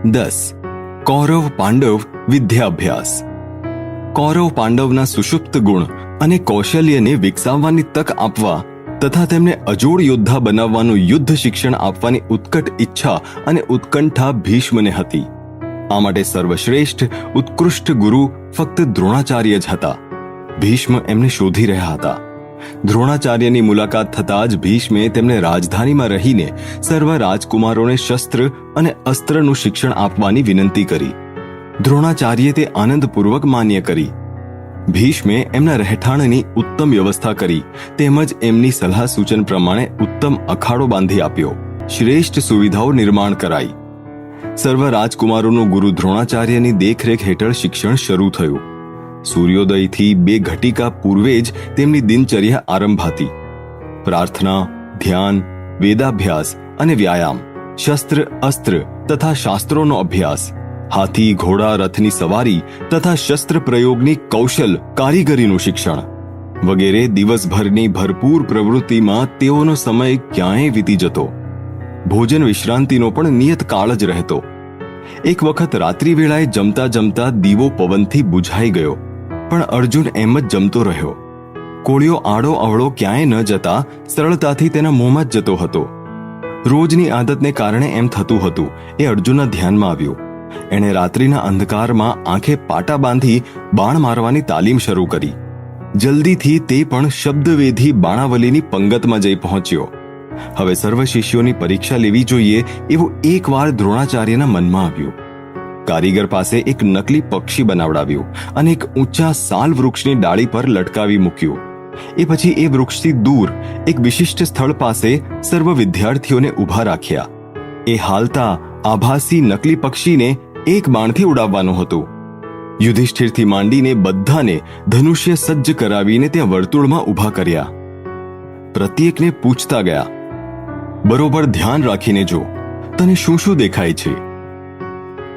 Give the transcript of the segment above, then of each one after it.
10. કૌરવ પાંડવ વિદ્યાભ્યાસ. કૌરવ પાંડવના સુષુપ્ત ગુણ અને કૌશલ્યને વિકસાવવાની તક આપવા તથા તેમને અજોડ યોદ્ધા બનાવવાનું યુદ્ધ શિક્ષણ આપવાની ઉત્કટ ઈચ્છા અને ઉત્કંઠા ભીષ્મને હતી. આ માટે સર્વશ્રેષ્ઠ ઉત્કૃષ્ટ ગુરુ ફક્ત દ્રોણાચાર્ય જ હતા. ભીષ્મ એમને શોધી રહ્યા હતા. દ્રોણાચાર્યની મુલાકાત થતાં જ ભીષ્મે તેમને રાજધાનીમાં રહીને સર્વ રાજકુમારોને શસ્ત્ર અને અસ્ત્રનું શિક્ષણ આપવાની વિનંતી કરી. દ્રોણાચાર્યે તે આનંદપૂર્વક માન્ય કરી. ભીષ્મે એમના રહેઠાણની ઉત્તમ વ્યવસ્થા કરી તેમજ એમની સલાહ સૂચન પ્રમાણે ઉત્તમ અખાડો બાંધી આપ્યો. શ્રેષ્ઠ સુવિધાઓ નિર્માણ કરાઈ. સર્વ રાજકુમારોનું ગુરુ દ્રોણાચાર્યની દેખરેખ હેઠળ શિક્ષણ શરૂ થયું. સૂર્યોદયથી 2 ઘટિકા પૂર્વે જ તેમની દિનચર્યા આરંભાતી. પ્રાર્થના, ધ્યાન, વેદાભ્યાસ અને વ્યાયામ, શસ્ત્ર અસ્ત્ર તથા શાસ્ત્રોનો અભ્યાસ, હાથી ઘોડા રથની સવારી તથા શસ્ત્ર પ્રયોગની કૌશલ કારીગરીનું શિક્ષણ વગેરે દિવસભરની ભરપૂર પ્રવૃત્તિમાં તેઓનો સમય ક્યાંય વીતી જતો. ભોજન વિશ્રાંતિનો પણ નિયત કાળ જ રહેતો. એક વખત રાત્રિ વેળાએ જમતા જમતા દીવો પવનથી બુઝાઈ ગયો, પણ અર્જુન એમ જ જમતો રહ્યો. કોળિયો આડો અવળો ક્યાંય ન જતા સરળતાથી તેના મોંમાં જ જતો હતો. રોજની આદતને કારણે એમ થતું હતું એ અર્જુનના ધ્યાનમાં આવ્યું. એણે રાત્રિના અંધકારમાં આંખે પાટા બાંધી બાણ મારવાની તાલીમ શરૂ કરી. જલ્દીથી તે પણ શબ્દવેધી બાણાવલીની પંગતમાં જઈ પહોંચ્યો. હવે સર્વ શિષ્યોની પરીક્ષા લેવી જોઈએ એવું એકવાર દ્રોણાચાર્યના મનમાં આવ્યું. કારીગર પાસે એક નકલી પક્ષી બનાવડાવ્યું અને એક ઊંચા સાલ વૃક્ષની ડાળી પર લટકાવી મૂક્યું. એ પછી એ વૃક્ષથી દૂર એક વિશિષ્ટ સ્થળ પાસે સર્વ વિદ્યાર્થીઓને ઊભા રાખ્યા. એ હાલતા આભાસી નકલી પક્ષીને એક બાણથી ઉડાવવાનું હતું. યુધિષ્ઠિરથી માંડીને બધાને ધનુષ્ય સજ્જ કરાવીને ત્યાં વર્તુળમાં ઊભા કર્યા. પ્રત્યેકને પૂછતા ગયા, બરોબર ધ્યાન રાખીને જો, તને શું શું દેખાય છે?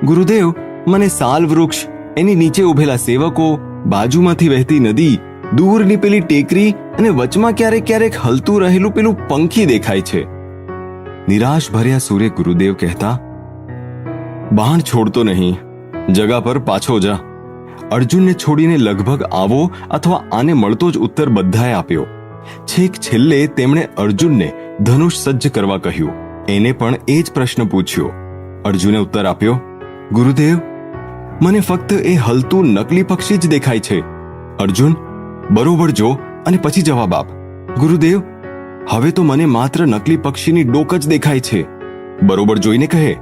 ગુરુદેવ, મને સાલ વૃક્ષ, એની નીચે ઉભેલા સેવકો, બાજુમાંથી વહેતી નદી, દૂરની પેલી ટેકરી અને વચમાં ક્યારેક ક્યારેક હલતું રહેલું પેલું પંખી દેખાય છે. નિરાશ ભર્યા સૂરે ગુરુદેવ કહેતા, બાણ છોડતો નહીં, જગા પર પાછો જા. અર્જુનને છોડીને લગભગ આવો અથવા આને મળતો જ ઉત્તર બધાએ આપ્યો. છેક છેલ્લે તેમણે અર્જુનને ધનુષ સજ્જ કરવા કહ્યું. એને પણ એ જ પ્રશ્ન પૂછ્યો. અર્જુને ઉત્તર આપ્યો, ગુરુદેવ, મને ફક્ત એ હલતું નકલી પક્ષી જ દેખાય છે. અર્જુન, બરોબર જો અને પછી જવાબ આપ. ગુરુદેવ, હવે તો મને માત્ર નકલી પક્ષીની ડોક જ દેખાય છે. બરોબર જોઈને કહે.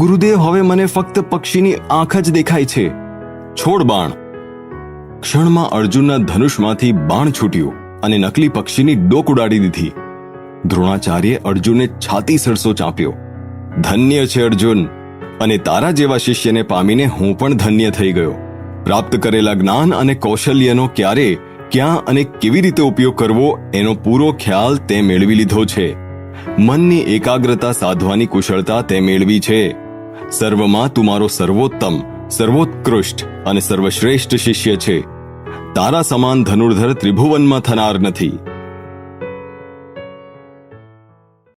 ગુરુદેવ, હવે મને ફક્ત પક્ષીની આંખ જ દેખાય છે. છોડ બાણ. ક્ષણમાં અર્જુનના ધનુષમાંથી બાણ છૂટ્યું અને નકલી પક્ષીની ડોક ઉડાડી દીધી. દ્રોણાચાર્યે અર્જુનને છાતી સરસો ચાંપ્યો. ધન્ય છે અર્જુન, અને તારા જેવા શિષ્યને પામીને હું પણ ધન્ય થઈ ગયો. પ્રાપ્ત કરેલા જ્ઞાન અને કૌશલ્યનો ક્યારે, ક્યાં અને કેવી રીતે ઉપયોગ કરવો એનો પૂરો ખ્યાલ તે મેળવી લીધો છે. મનની એકાગ્રતા સાધવાની કુશળતા તે મેળવી છે. સર્વમાં તું મારો સર્વોત્તમ, સર્વોત્કૃષ્ટ અને સર્વશ્રેષ્ઠ શિષ્ય છે. તારા સમાન ધનુર્ધર ત્રિભુવનમાં થનાર નથી.